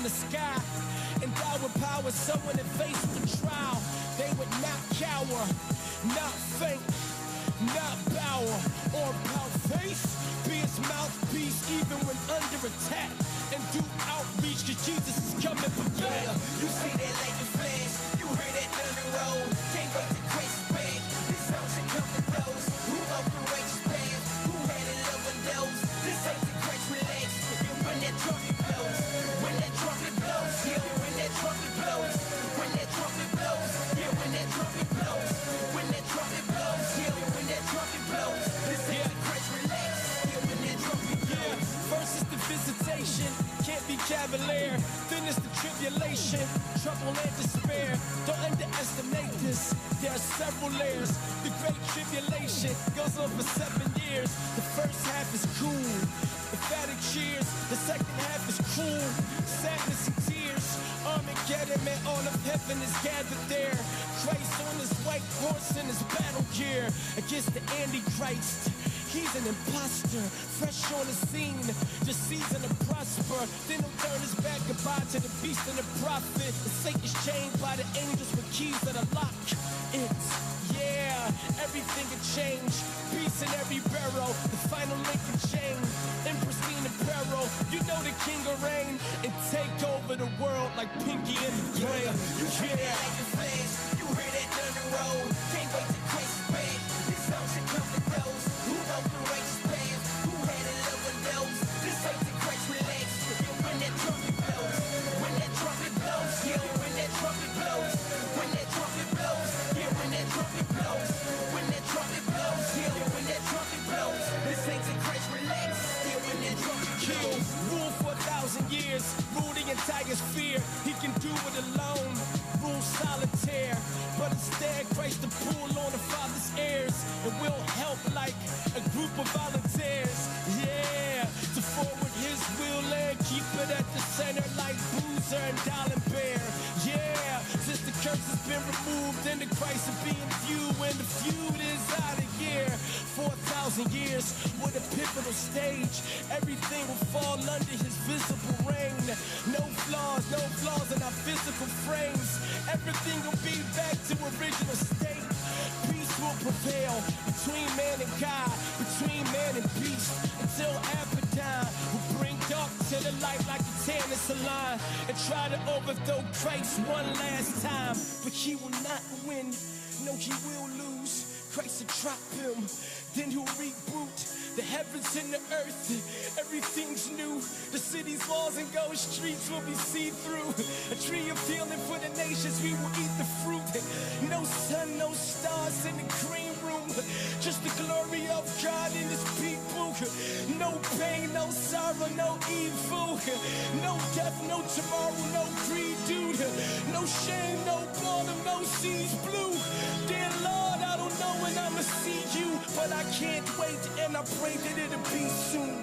the sky. Endowed with power, someone that faced the trial. They would not cower, not faint, not bow or pout face. Be its mouthpiece even when under attack. And do outreach, cause Jesus is coming for back. You see that like a flash, you heard that thunder roll. Can't wait to crash back. This song should come to those who love the righteous path, who had a love and those. This ain't the crash, relax. And when that trumpet blows, when that trumpet blows, yeah, when that trumpet blows, when that trumpet blows, yeah, when that trumpet blows, when that trumpet blows, yeah, when that trumpet blows. This ain't the crash, relax. Yeah, when that trumpet blows. First is the visitation, can't be cavalier. Then is the tribulation, trouble and despair. Don't underestimate this, there are several layers. The great tribulation goes on for 7 years. The first half is cool, emphatic cheers. The second half is cruel, sadness and tears. Armageddon, man, all of heaven is gathered there. Christ on his white horse in his battle gear against the Antichrist. He's an imposter, fresh on the scene, just season to prosper. Then he'll turn his back goodbye to the beast and the prophet. And Satan's chained by the angels with keys that unlock it. Yeah, everything can change. Peace in every barrel, the final link in chain. In pristine apparel, you know the king will reign and take over the world like Pinky and the Brain. You hear that like a flash, you hear that thunder roll. Can't wait to crash back. This song should come to those who love the righteous path, who had a love and those. This ain't the crash, relax. And when that trumpet blows, when that trumpet blows, yeah, when that trumpet blows, when that trumpet blows, yeah, when that trumpet blows, when that trumpet blows, yeah, when that trumpet blows. This ain't the crash, relax. Yeah, when that trumpet blows. Rule for 1,000 years, rule the entire sphere. He can do it alone, rule solitaire. But instead, Christ to pull on the Father's heirs, and we'll help like a group of volunteers. Yeah, to forward his will and keep it at the center like Boozer and Dollar Bear. Yeah, since the curse has been removed and the Christ is being viewed, and the feud is out of here. 4,000 years with a pivotal stage. Everything will fall under his visible reign. No flaws in our physical frames. Everything will be back to original state. Peace will prevail between man and God, between man and beast, until Abaddon will bring dark to the light like a Tannis line and try to overthrow Christ one last time. But he will not win, no, he will lose. Christ will drop him, then he'll reboot. The heavens and the earth, everything's new. The city's walls and gold streets will be see-through. A tree of healing for the nations, we will eat the fruit. No sun, no stars in the green room. Just the glory of God in his people. No pain, no sorrow, no evil. No death, no tomorrow, no greed, dude. No shame, no boredom, no seas blue. Dear Lord, I don't know when I'ma see you, but I can't wait, and I pray that it'll be soon.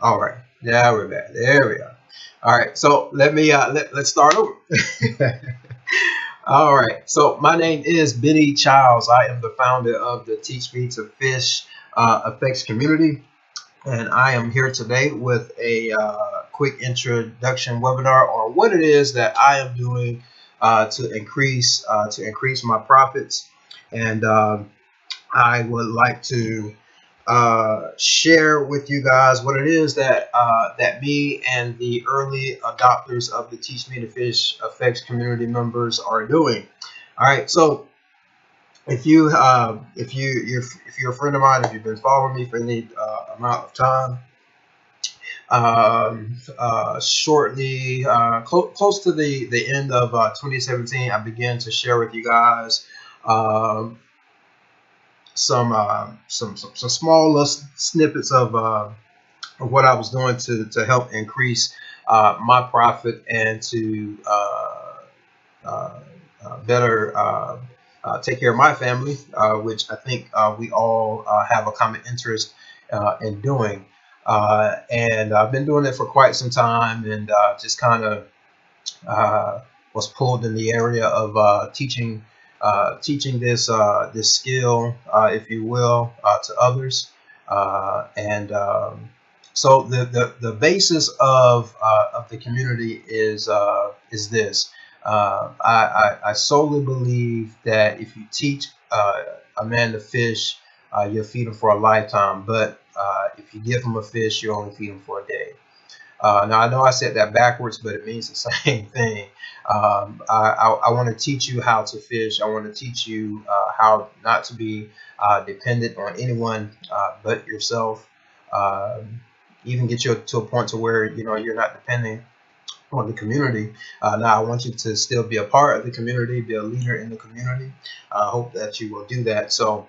All right, yeah, we're back. There we are. All right, so let's start over. All right, so my name is Bennie Childs. I am the founder of the Teach Me to Fish Effects community, and I am here today with a quick introduction webinar on what it is that I am doing to increase my profits And I would like to share with you guys what it is that that me and the early adopters of the Teach Me to Fish Effects community members are doing. All right, so if you're a friend of mine, if you've been following me for any amount of time, shortly close to the end of 2017, I began to share with you guys um, some small little snippets of what I was doing to help increase my profit and to uh, better take care of my family, which I think we all have a common interest in doing. And I've been doing it for quite some time, and just kind of was pulled in the area of teaching this skill, if you will, to others. And So the basis of the community is this. I solely believe that if you teach a man to fish, you'll feed him for a lifetime. But if you give him a fish, you only feed him for a day. Now, I know I said that backwards, but it means the same thing. I want to teach you how to fish. I want to teach you how not to be dependent on anyone but yourself. Even get you to a point to where you're not depending on the community. Now, I want you to still be a part of the community, be a leader in the community. I hope that you will do that. So,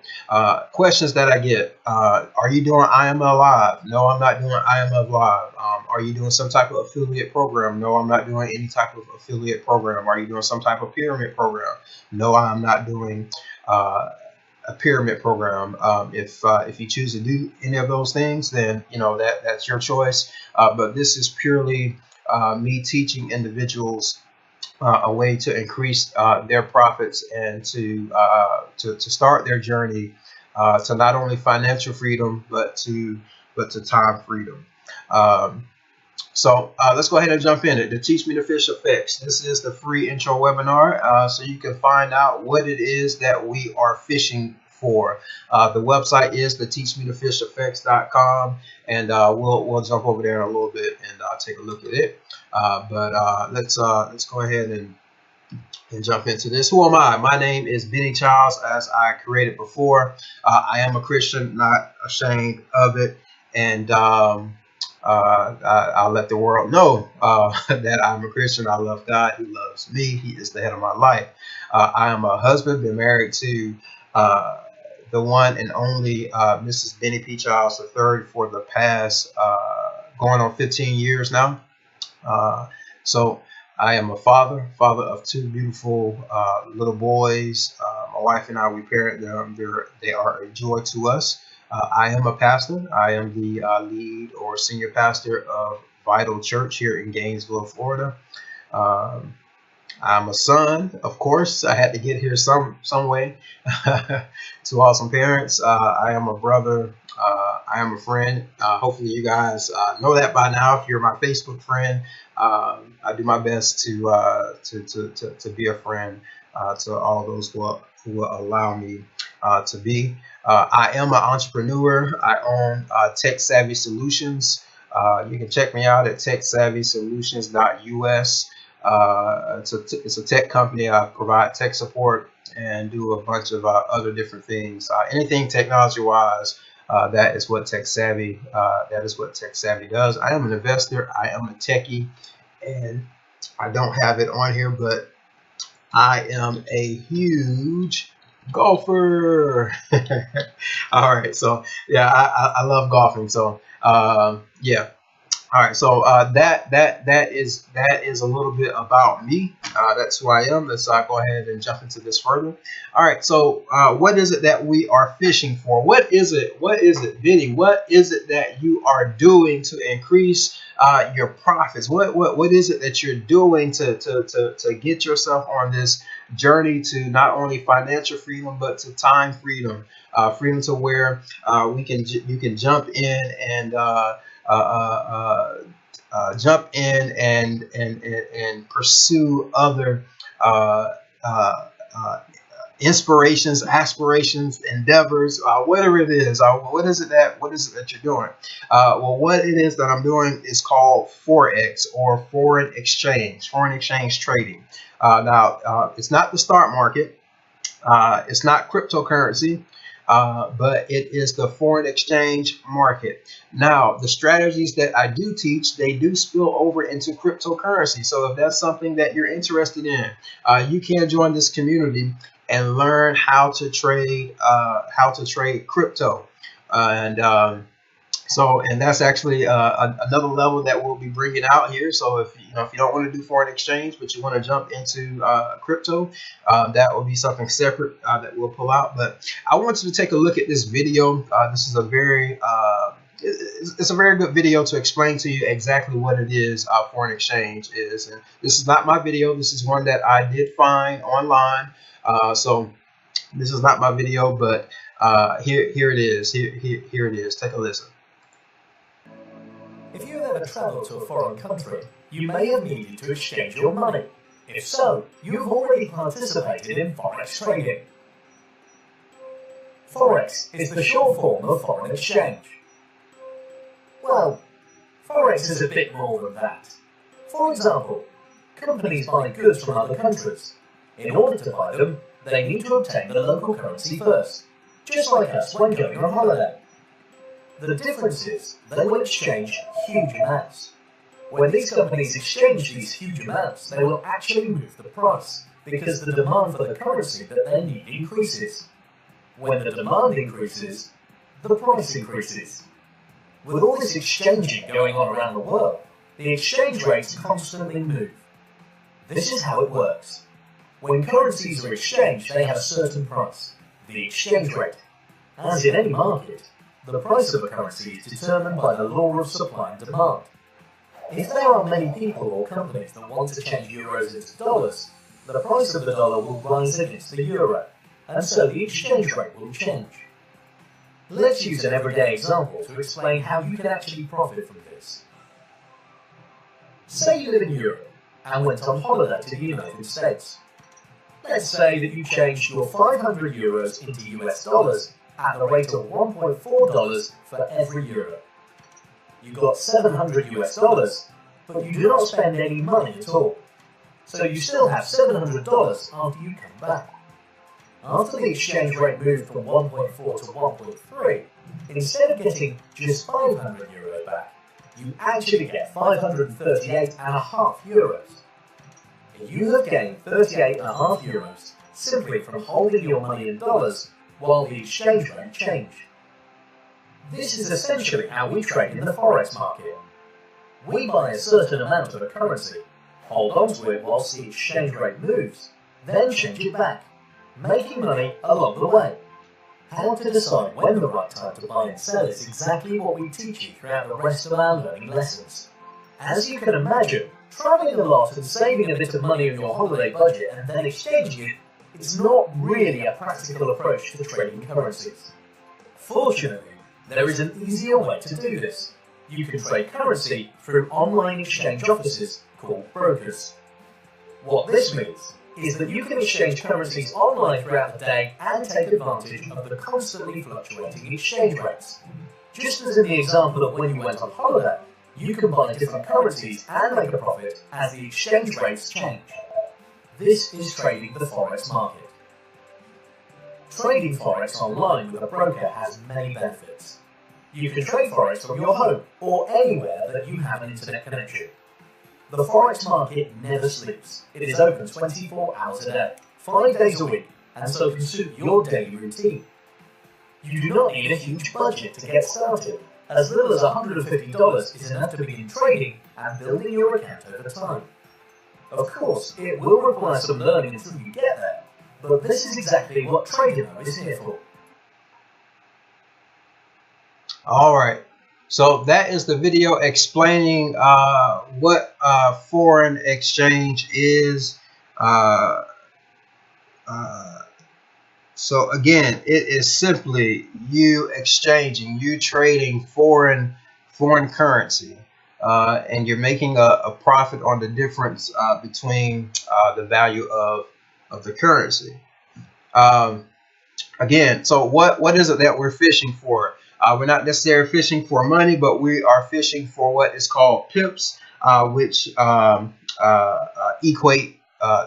questions that I get: are you doing IML Live? No, I'm not doing IML Live. Are you doing some type of affiliate program? No, I'm not doing any type of affiliate program. Are you doing some type of pyramid program? No, I'm not doing a pyramid program. If you choose to do any of those things, then that's your choice. But this is purely me teaching individuals a way to increase their profits and to start their journey to not only financial freedom but to time freedom. So let's go ahead and jump in it. The Teach Me to Fish Effects. This is the free intro webinar, so you can find out what it is that we are fishing for. The website is the teachmetofisheffects.com, and we'll jump over there in a little bit and take a look at it. But let's go ahead and jump into this. Who am I? My name is Bennie Charles, as I created before. I am a Christian, not ashamed of it, and I'll let the world know that I'm a Christian. I love God. He loves me. He is the head of my life. I am a husband, been married to the one and only Mrs. Bennie P. Charles III for the past going on 15 years now. So I am a father of two beautiful little boys. My wife and I, we parent them. They are a joy to us. I am a pastor. I am the lead or senior pastor of Vital Church here in Gainesville, Florida. I'm a son, of course. I had to get here some way. To awesome parents. I am a brother. I am a friend. Hopefully you guys know that by now. If you're my Facebook friend, I do my best to be a friend to all those who will allow me to be. I am an entrepreneur. I own Tech Savvy Solutions. You can check me out at techsavvysolutions.us. It's a tech company. I provide tech support and do a bunch of other different things. Anything technology wise, that is what Tech Savvy does. I am an investor. I am a techie, and I don't have it on here, but I am a huge golfer. All right, so yeah, I love golfing. So yeah. All right, so that is a little bit about me. That's who I am. Let's go ahead and jump into this further. All right, so what is it that we are fishing for? What is it, Bennie? What is it that you are doing to increase your profits? What is it that you're doing to get yourself on this journey to not only financial freedom but to time freedom, freedom to where you can jump in and jump in and pursue other inspirations, aspirations, endeavors, whatever it is. What is it that you're doing? Well, what it is that I'm doing is called Forex, or foreign exchange trading. Now, it's not the stock market. It's not cryptocurrency. But it is the foreign exchange market. Now, the strategies that I do teach, they do spill over into cryptocurrency. So if that's something that you're interested in, you can join this community and learn how to trade crypto. And that's actually another level that we'll be bringing out here. So if you don't want to do foreign exchange, but you want to jump into crypto, that will be something separate that we'll pull out. But I want you to take a look at this video. This is a very it's a very good video to explain to you exactly what it is foreign exchange is. And this is not my video. This is one that I did find online. So this is not my video, but here it is. Here it is. Take a listen. If you have ever travelled to a foreign country, you may have needed to exchange your money. If so, you have already participated in Forex trading. Forex is the short form of foreign exchange. Well, Forex is a bit more than that. For example, companies buy goods from other countries. In order to buy them, they need to obtain the local currency first, just like us when going on holiday. The difference is they will exchange huge amounts. When these companies exchange these huge amounts, they will actually move the price, because the demand for the currency that they need increases. When the demand increases, the price increases. With all this exchanging going on around the world, the exchange rates constantly move. This is how it works. When currencies are exchanged, they have a certain price, the exchange rate. As in any market, the price of a currency is determined by the law of supply and demand. If there are many people or companies that want to change euros into dollars, the price of the dollar will rise against the euro, and so the exchange rate will change. Let's use an everyday example to explain how you can actually profit from this. Say you live in Europe and went on holiday to the United States. Let's say that you changed your 500 euros into US dollars at the rate of $1.4 for every euro. You got 700 US dollars, but you do not spend any money at all. So you still have $700 after you come back. After the exchange rate moved from 1.4 to 1.3, instead of getting just 500 euros back, you actually get 538.5 euros. You have gained 38.5 euros simply from holding your money in dollars while the exchange rate changed. This is essentially how we trade in the Forex market. We buy a certain amount of a currency, hold on to it whilst the exchange rate moves, then change it back, making money along the way. How to decide when the right time to buy and sell is exactly what we teach you throughout the rest of our learning lessons. As you can imagine, travelling a lot and saving a bit of money on your holiday budget and then exchanging it is not really a practical approach to trading currencies. Fortunately, there is an easier way to do this. You can trade currency through online exchange offices called brokers. What this means is that you can exchange currencies online throughout the day and take advantage of the constantly fluctuating exchange rates. Just as in the example of when you went on holiday, you can buy different currencies and make a profit as the exchange rates change. This is trading the Forex market. Trading Forex online with a broker has many benefits. You can trade Forex from your home or anywhere that you have an internet connection. The Forex market never sleeps. It is open 24 hours a day, 5 days a week, and so can suit your daily routine. You do not need a huge budget to get started. As little as $150 is enough to begin trading and building your account over time. Of course, it will require some learning until you get there, but this is exactly what Trading is here for. All right. So that is the video explaining what foreign exchange is. So again, it is simply you exchanging, you trading foreign currency, and you're making a profit on the difference between the value of the currency. Um, Again, so what is it that we're fishing for? We're not necessarily fishing for money, but we are fishing for what is called pips, which equate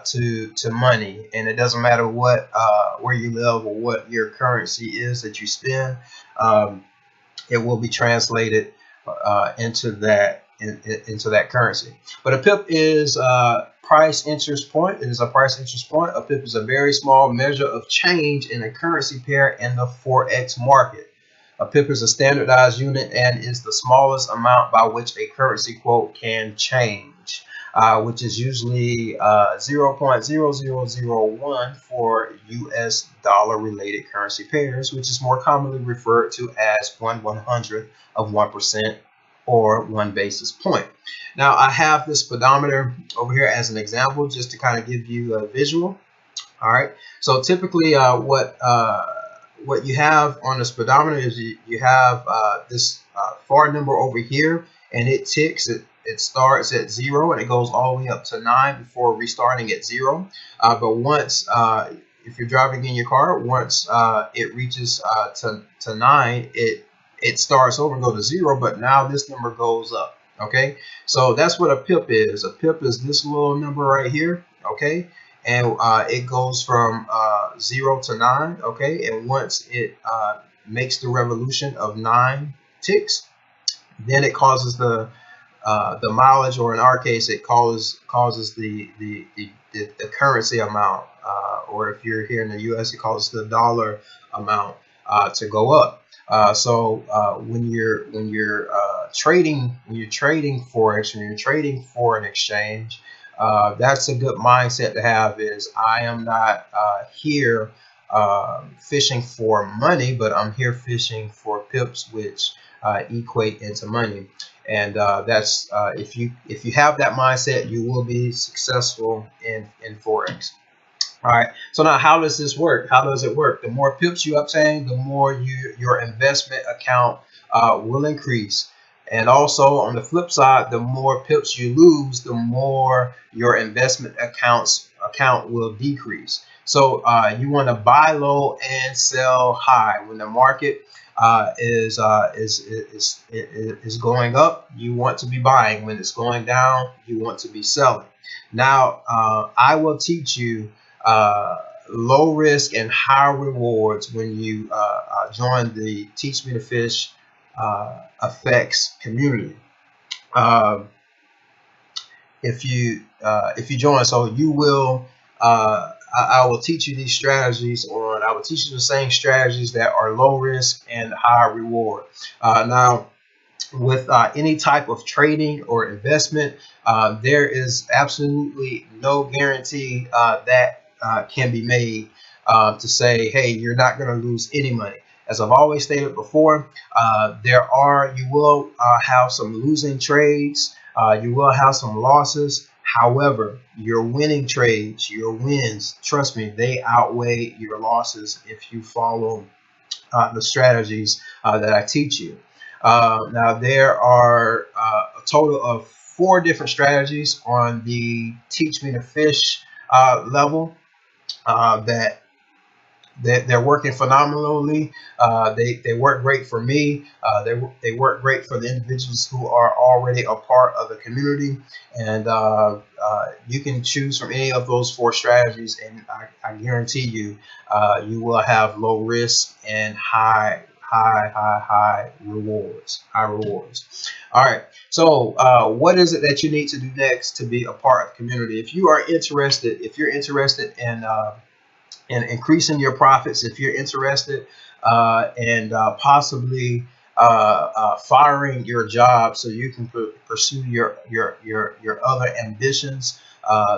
to money. And it doesn't matter what where you live or what your currency is that you spend. It will be translated into that currency. But a pip is price interest point. It is a price interest point. A pip is a very small measure of change in a currency pair in the Forex market. A pip is a standardized unit and is the smallest amount by which a currency quote can change, which is usually 0.0001 for US dollar related currency pairs, which is more commonly referred to as 1/100th of 1% or 1 basis point. Now I have this speedometer over here as an example just to kind of give you a visual. All right, so typically what you have on the speedometer is you have this far number over here, and it ticks. It starts at 0 and it goes all the way up to 9 before restarting at 0. But once if you're driving in your car, once it reaches to 9, it starts over and goes to 0, but now this number goes up. Okay, so that's what a pip is. A pip is this little number right here. Okay, and it goes from 0 to 9. Okay, and once it makes the revolution of 9 ticks, then it causes the mileage, or in our case, it causes the currency amount, or if you're here in the U.S., it causes the dollar amount to go up. So when you're trading Forex, when you're trading foreign exchange, that's a good mindset to have. Is I am not here fishing for money, but I'm here fishing for pips, which equate into money. And that's if you have that mindset, you will be successful in Forex. All right. So now, how does this work? How does it work? The more pips you obtain, the more your investment account will increase. And also on the flip side, the more pips you lose, the more your investment account will decrease. So you want to buy low and sell high. When the market is going up, you want to be buying. When it's going down, you want to be selling. Now I will teach you low risk and high rewards when you join the Teach Me to Fish FX community. If you join, so you will I will teach you these strategies I will teach you the same strategies that are low risk and high reward. Now with any type of trading or investment, there is absolutely no guarantee that can be made to say, hey, you're not going to lose any money. As I've always stated before, you will have some losing trades. You will have some losses. However, your winning trades, your wins, trust me, they outweigh your losses if you follow the strategies that I teach you. Now, there are a total of 4 different strategies on the Teach Me to Fish level that they're working phenomenally. They work great for me. They work great for the individuals who are already a part of the community. And you can choose from any of those 4 strategies, and I guarantee you, you will have low risk and high rewards. All right. So what is it that you need to do next to be a part of the community? If you're interested in increasing your profits, if you're interested in possibly firing your job so you can pursue your other ambitions,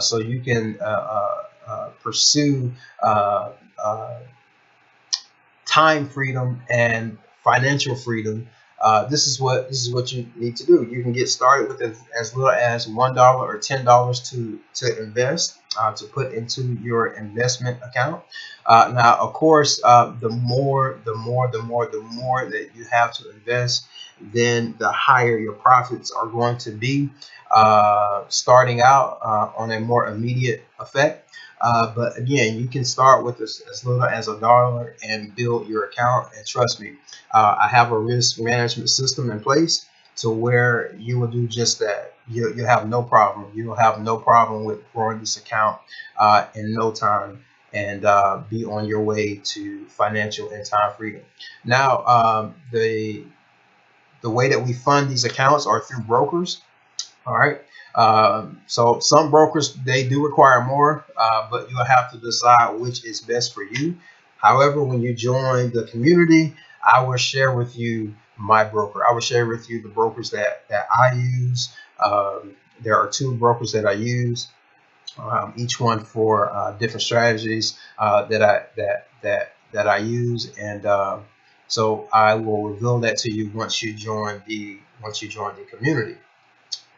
so you can pursue time freedom and financial freedom, this is what you need to do. You can get started with as little as $1 or $10 to invest, to put into your investment account. Now, of course, the more that you have to invest, then the higher your profits are going to be. Starting out on a more immediate effect. But again, you can start with as little as $1 and build your account. And trust me, I have a risk management system in place to where you will do just that. You have no problem. You will have no problem with growing this account in no time, and be on your way to financial and time freedom. Now, the way that we fund these accounts are through brokers. All right. So some brokers, they do require more, but you'll have to decide which is best for you. However, when you join the community, I will share with you my broker. I will share with you the brokers that I use. There are 2 brokers that I use, each one for different strategies that I use, and so I will reveal that to you once you join the community.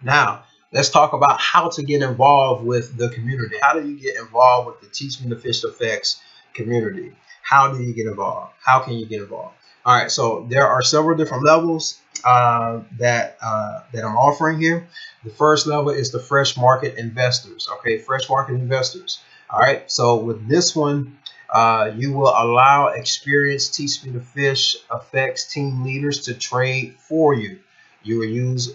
Now, let's talk about how to get involved with the community. How do you get involved with the Teach Me to Fish FX community? How do you get involved? How can you get involved? All right, so there are several different levels that I'm offering here. The first level is the fresh market investors. Okay, fresh market investors. All right, so with this one, you will allow experienced Teach Me to Fish FX team leaders to trade for you. You will use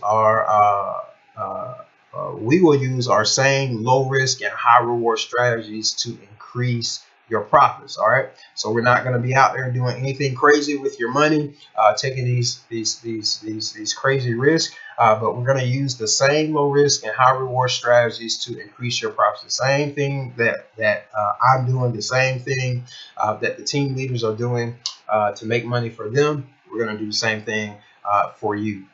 we will use our same low risk and high reward strategies to increase your profits. All right, so we're not going to be out there doing anything crazy with your money, taking these crazy risks, but we're going to use the same low risk and high reward strategies to increase your profits. The same thing that I'm doing, the same thing that the team leaders are doing to make money for them. We're going to do the same thing for you.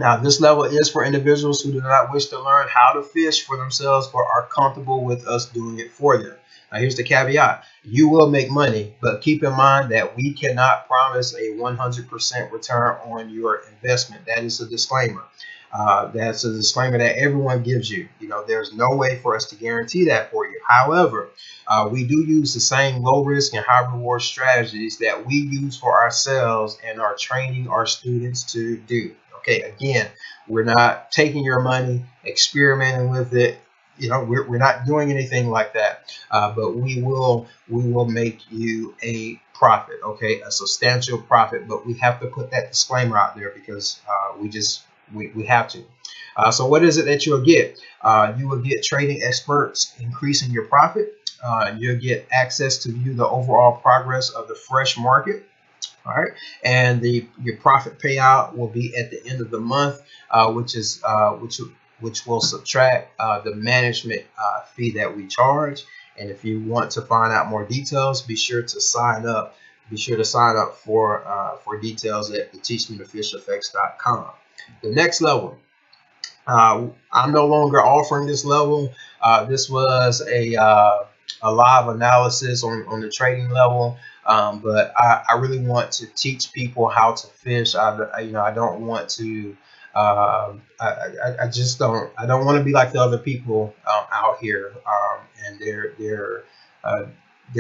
Now, this level is for individuals who do not wish to learn how to fish for themselves but are comfortable with us doing it for them. Now, here's the caveat. You will make money, but keep in mind that we cannot promise a 100% return on your investment. That is a disclaimer. That's a disclaimer that everyone gives you. You know, there's no way for us to guarantee that for you. However, we do use the same low risk and high reward strategies that we use for ourselves and are training our students to do. Okay, again, we're not taking your money, experimenting with it. You know, we're not doing anything like that, but we will make you a profit, okay, a substantial profit. But we have to put that disclaimer out there because we have to. So what is it that you'll get? You will get trading experts increasing your profit. You'll get access to view the overall progress of the fresh market. All right, and your profit payout will be at the end of the month, which will subtract the management fee that we charge. And if you want to find out more details, be sure to sign up. Be sure to sign up for details at the teachmetofishfx.com. The next level, I'm no longer offering this level. This was a live analysis on the trading level. But I really want to teach people how to fish. I don't want to. I don't want to be like the other people out here, and they're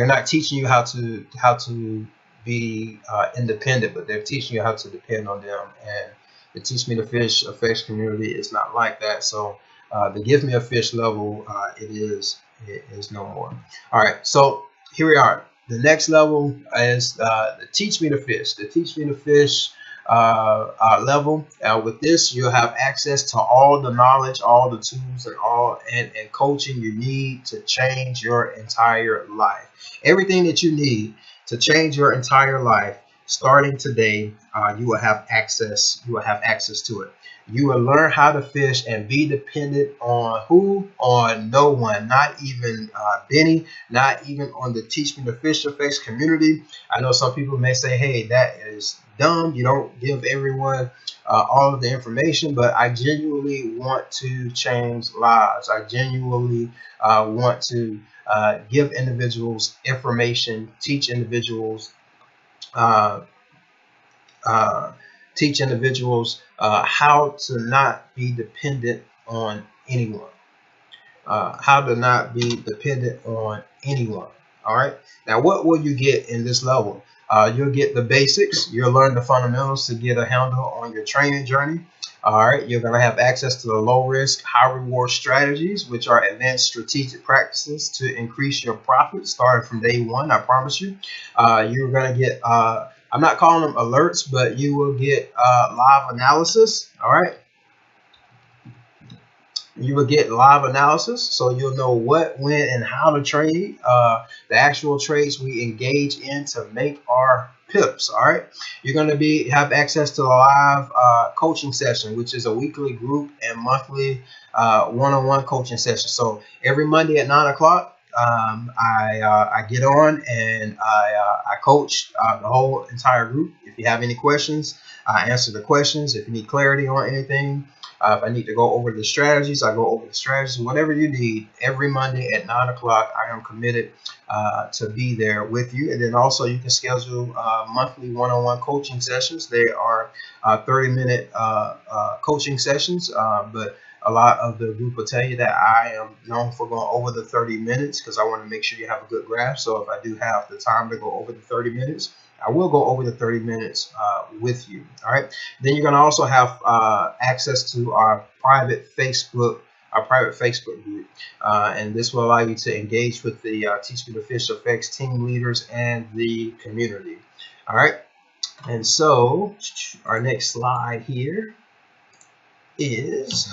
not teaching you how to be independent, but they're teaching you how to depend on them. And the Teach Me to Fish FX community is not like that. So the Give Me a Fish level, it is no more. All right, so here we are. The next level is the Teach Me to Fish. The Teach Me to Fish level. With this, you'll have access to all the knowledge, all the tools, and coaching you need to change your entire life. Everything that you need to change your entire life, starting today, you will have access. You will have access to it. You will learn how to fish and be dependent on who? On no one, not even Benny, not even on the Teach Me to Fish FX community. I know some people may say, hey, that is dumb. You don't give everyone all of the information, but I genuinely want to change lives. I genuinely want to give individuals information, teach individuals how to not be dependent on anyone. How to not be dependent on anyone. All right. Now, what will you get in this level? You'll get the basics. You'll learn the fundamentals to get a handle on your training journey. All right, you're going to have access to the low risk, high reward strategies, which are advanced strategic practices to increase your profits starting from day one. I promise you. You're going to get, I'm not calling them alerts, but you will get live analysis. All right. You will get live analysis, so you'll know what, when, and how to trade the actual trades we engage in to make our pips. All right, you're going to have access to the live coaching session, which is a weekly group and monthly one-on-one coaching session. So every Monday at 9 o'clock, I get on and I coach the whole entire group. If you have any questions, I answer the questions. If you need clarity on anything, if I need to go over the strategies, I go over the strategies. Whatever you need, every Monday at 9 o'clock, I am committed to be there with you. And then also you can schedule monthly one-on-one coaching sessions. They are 30-minute coaching sessions, but a lot of the group will tell you that I am known for going over the 30 minutes because I want to make sure you have a good grasp. So if I do have the time to go over the 30 minutes, I will go over the 30 minutes with you. All right. Then you're going to also have access to our private Facebook group. And this will allow you to engage with the Teach Me to Fish FX team leaders and the community. All right. And so our next slide here is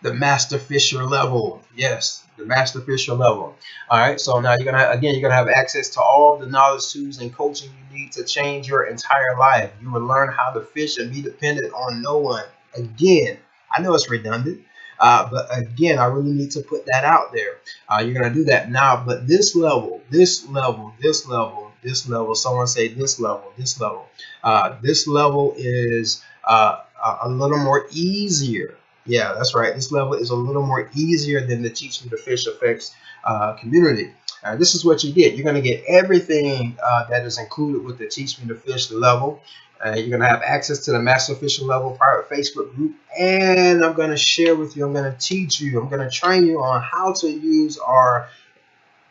the master fisher level. Yes, the master fisher level. All right, so now you're gonna have access to all the knowledge, tools, and coaching you need to change your entire life. You will learn how to fish and be dependent on no one. Again, I know it's redundant, but again, I really need to put that out there. You're gonna do that now, but this level, someone say this level is a little more easier. Yeah, that's right. This level is a little more easier than the Teach Me to Fish FX community. This is what you get. You're going to get everything that is included with the Teach Me to Fish level. You're going to have access to the Master Fisher level private Facebook group. And I'm going to share with you, I'm going to teach you, I'm going to train you on how to use our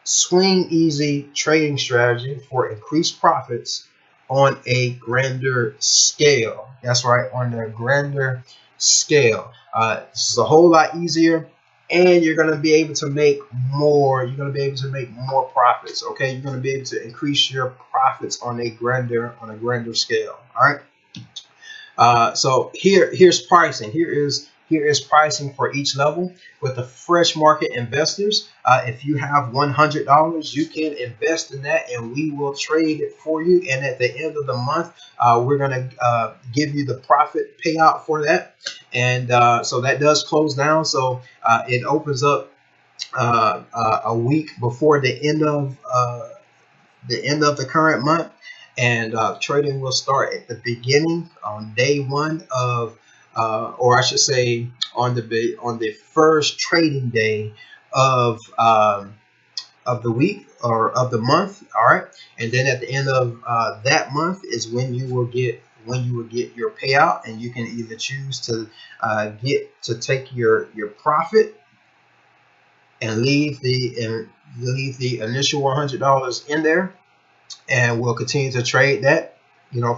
swing easy trading strategy for increased profits on a grander scale. That's right, on a grander scale. This is a whole lot easier, and you're going to be able to make more. You're going to be able to make more profits. Okay, you're going to be able to increase your profits on a grander scale. All right. So here's pricing. Here is pricing for each level. With the fresh market investors, if you have $100, you can invest in that and we will trade it for you. And at the end of the month, we're going to give you the profit payout for that. And so that does close down. So it opens up a week before the end of the current month. And trading will start at the beginning on day one of or I should say on the first trading day of the week or of the month. All right, and then at the end of that month is when you will get your payout, and you can either choose to take your profit and leave the initial $100 in there, and we'll continue to trade that,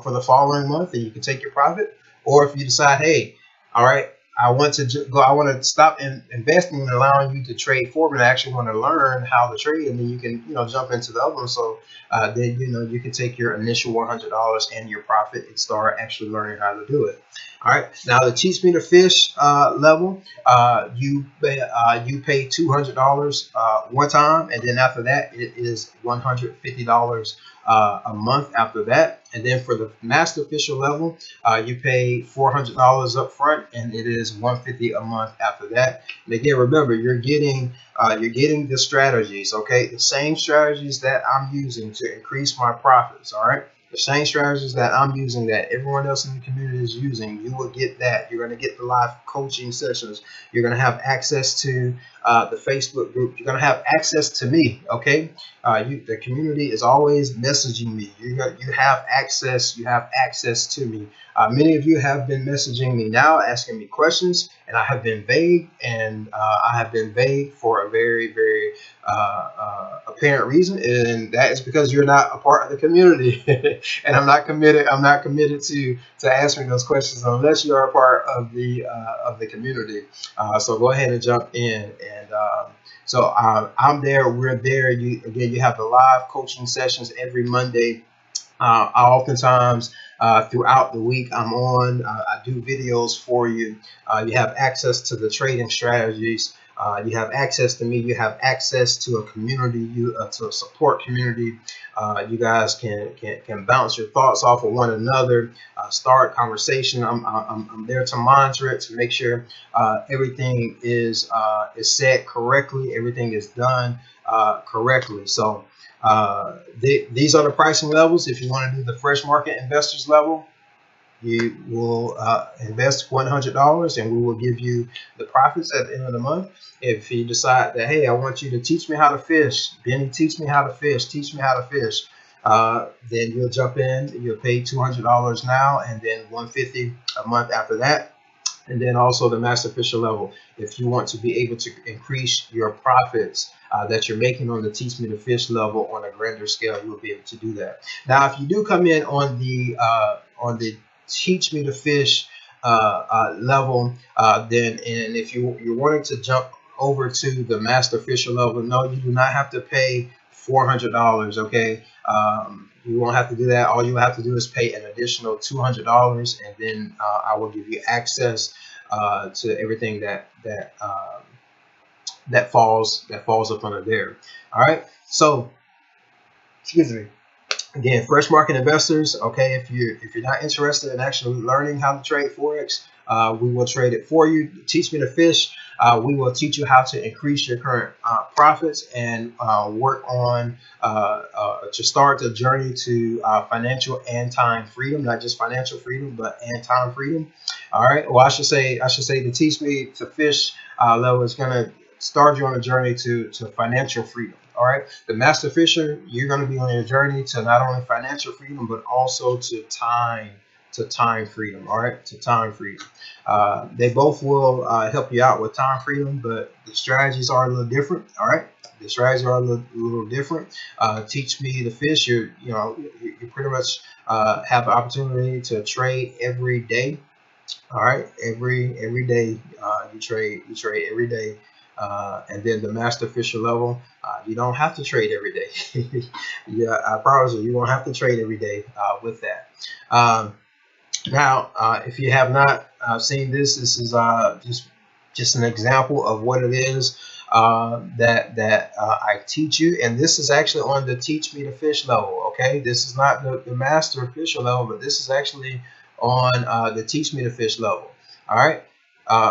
for the following month, and you can take your profit. Or if you decide, hey, all right, I want to stop investing and allowing you to trade for me. I actually want to learn how to trade, and then you can, jump into the other one. So then, you can take your initial $100 and your profit and start actually learning how to do it. All right. Now the Teach Me to Fish level, you pay $200 one time, and then after that, it is $150 a month after that. And then for the Master Fisher level, you pay $400 up front, and it is $150 a month after that. And again, remember, you're getting the strategies, okay? The same strategies that I'm using to increase my profits, all right? The same strategies that I'm using, that everyone else in the community is using, you will get that. You're going to get the live coaching sessions. You're going to have access to the Facebook group. You're going to have access to me, okay? The community is always messaging me. You have access. You have access to me. Many of you have been messaging me now, asking me questions, and I have been vague, and I have been vague for a very, very apparent reason, and that is because you're not a part of the community. And I'm not committed to answering those questions unless you are a part of the community. So go ahead and jump in. And I'm there, we're there. You have the live coaching sessions every Monday. I oftentimes throughout the week I'm on. I do videos for you. You have access to the trading strategies. You have access to me. You have access to a community, to a support community. You guys can bounce your thoughts off of one another, start conversation. I'm there to monitor it, to make sure everything is said correctly, everything is done correctly. So these are the pricing levels. If you want to do the fresh market investors level, you will invest $100 and we will give you the profits at the end of the month. If you decide that, hey, I want you to teach me how to fish, Benny, teach me how to fish, teach me how to fish, then you'll jump in, you'll pay $200 now and then $150 a month after that. And then also the master fisher level. If you want to be able to increase your profits that you're making on the teach me to fish level on a grander scale, you will be able to do that. Now, if you do come in on the teach me to fish level, then and if you're wanting to jump over to the master fisher level, no, you do not have to pay $400. Okay, you won't have to do that. All you have to do is pay an additional $200, and then I will give you access to everything that falls up under there. All right, so excuse me. Again, fresh market investors. Okay, if you're not interested in actually learning how to trade Forex, we will trade it for you. Teach me to fish. We will teach you how to increase your current profits and work on to start the journey to financial and time freedom. Not just financial freedom, but and time freedom. All right. Well, I should say the teach me to fish level is going to start you on a journey to financial freedom. All right. The master fisher, you're going to be on your journey to not only financial freedom, but also to time freedom. All right. To time freedom. They both will help you out with time freedom, but the strategies are a little different. All right. The strategies are a little different. Teach me to fish. You pretty much have the opportunity to trade every day. All right. Every day you trade every day. And then the master fisher level, you don't have to trade every day. Yeah, I promise you won't have to trade every day with that. Now, if you have not seen this is just an example of what it is that I teach you, and this is actually on the teach me to fish level. Okay, this is not the master fisher level, but this is actually on the teach me to fish level. All right,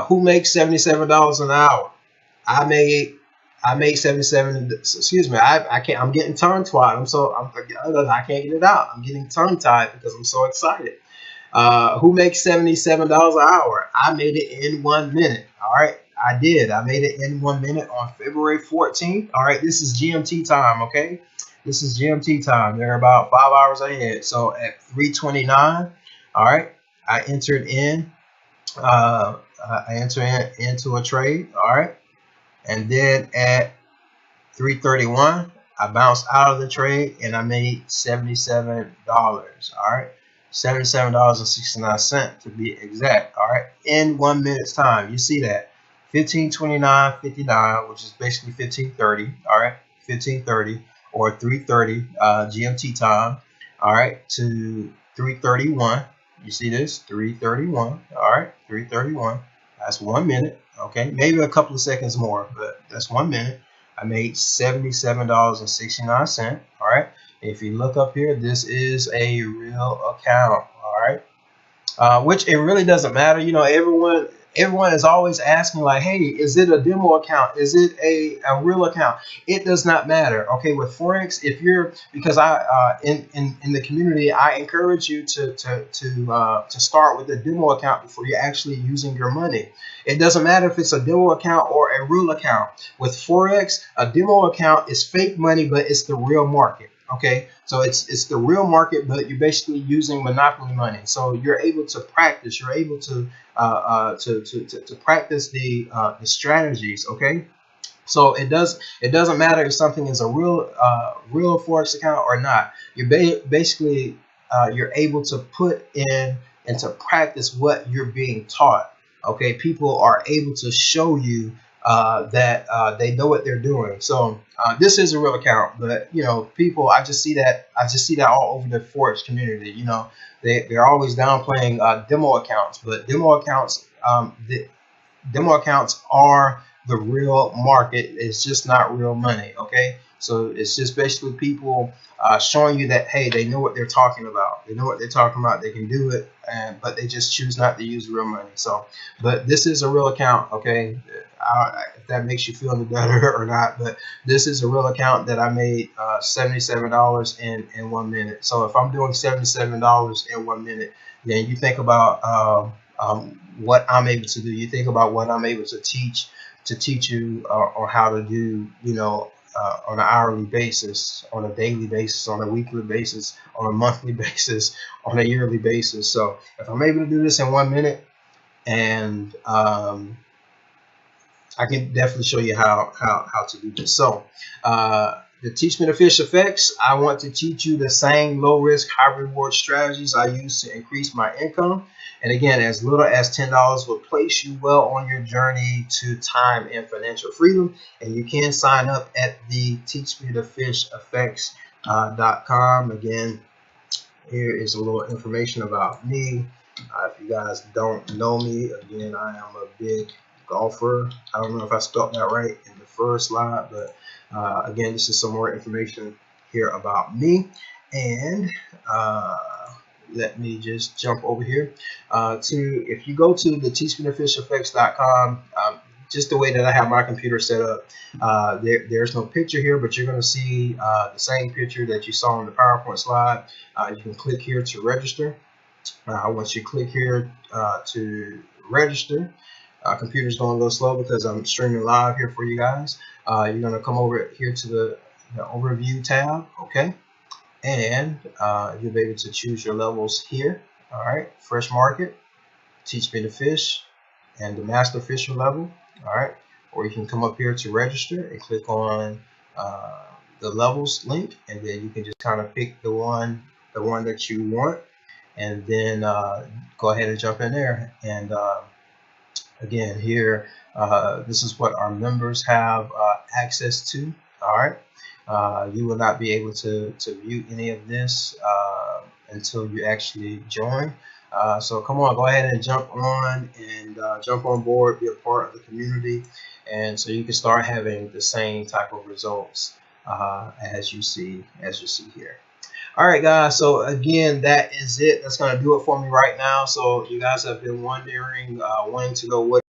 who makes $77 an hour? I made 77. Excuse me. I can't. I'm getting tongue tied. I can't get it out. I'm getting tongue tied because I'm so excited. Who makes $77 an hour? I made it in 1 minute. All right, I did. I made it in 1 minute on February 14th. All right, this is GMT time. Okay, this is GMT time. They're about 5 hours ahead. So at 3:29, all right, I entered in. I entered into a trade. All right. And then at 3:31, I bounced out of the trade and I made $77. All right, $77.69 to be exact. All right, in 1 minute's time. You see that 15:29:59, which is basically 15:30. All right, 15:30 or 3:30 GMT time. All right, to 3:31. You see this 3:31. All right, 3:31. That's 1 minute. Okay, maybe a couple of seconds more, but that's 1 minute. I made $77.69. All right. If you look up here, this is a real account. All right. Which it really doesn't matter. You know, everyone is always asking like, hey, is it a demo account? Is it a real account? It does not matter. Okay, with Forex, if you're, because I in the community, I encourage you to start with a demo account before you're actually using your money. It doesn't matter if it's a demo account or a real account. With Forex, a demo account is fake money, but it's the real market. Okay, so it's the real market, but you're basically using monopoly money. So you're able to practice. You're able to practice the strategies. Okay, So it doesn't matter if something is a real Forex account or not. You're basically you're able to put in and to practice what you're being taught. Okay, people are able to show you that they know what they're doing. So this is a real account, but you know, people, I just see that all over the Forex community. You know, they're always downplaying demo accounts, but demo accounts are the real market. It's just not real money. Okay, so it's just basically people showing you that, hey, they know what they're talking about. They know what they're talking about. They can do it, but they just choose not to use real money. So, but this is a real account. Okay, if that makes you feel any better or not, but this is a real account that I made $77 in 1 minute. So if I'm doing $77 in 1 minute, then you think about what I'm able to do. You think about what I'm able to teach you or how to do, you know, on an hourly basis, on a daily basis, on a weekly basis, on a monthly basis, on a yearly basis. So if I'm able to do this in 1 minute, and I can definitely show you how to do this. So the Teach Me to Fish Effects, I want to teach you the same low risk, high reward strategies I use to increase my income. And again, as little as $10 will place you well on your journey to time and financial freedom. And you can sign up at the teachmetofisheffects.com. Again, here is a little information about me. If you guys don't know me, again, I am a big golfer. I don't know if I spelled that right in the first slide, but again, this is some more information here about me. And let me just jump over here if you go to the teachmetofisheffects.com, just the way that I have my computer set up, there's no picture here, but you're going to see the same picture that you saw on the PowerPoint slide. You can click here to register. Once you click here to register, computer's going a little slow because I'm streaming live here for you guys. You're going to come over here to the overview tab, okay? And you'll be able to choose your levels here. All right, fresh market, teach me to fish, and the master fisher level. All right, or you can come up here to register and click on the levels link, and then you can just kind of pick the one that you want, and then go ahead and jump in there. And again, here this is what our members have access to. All right. You will not be able to view any of this until you actually join. So come on, go ahead and jump on board, be a part of the community, and so you can start having the same type of results as you see here. All right, guys. So again, that is it. That's going to do it for me right now. So you guys have been wondering, wanting to know what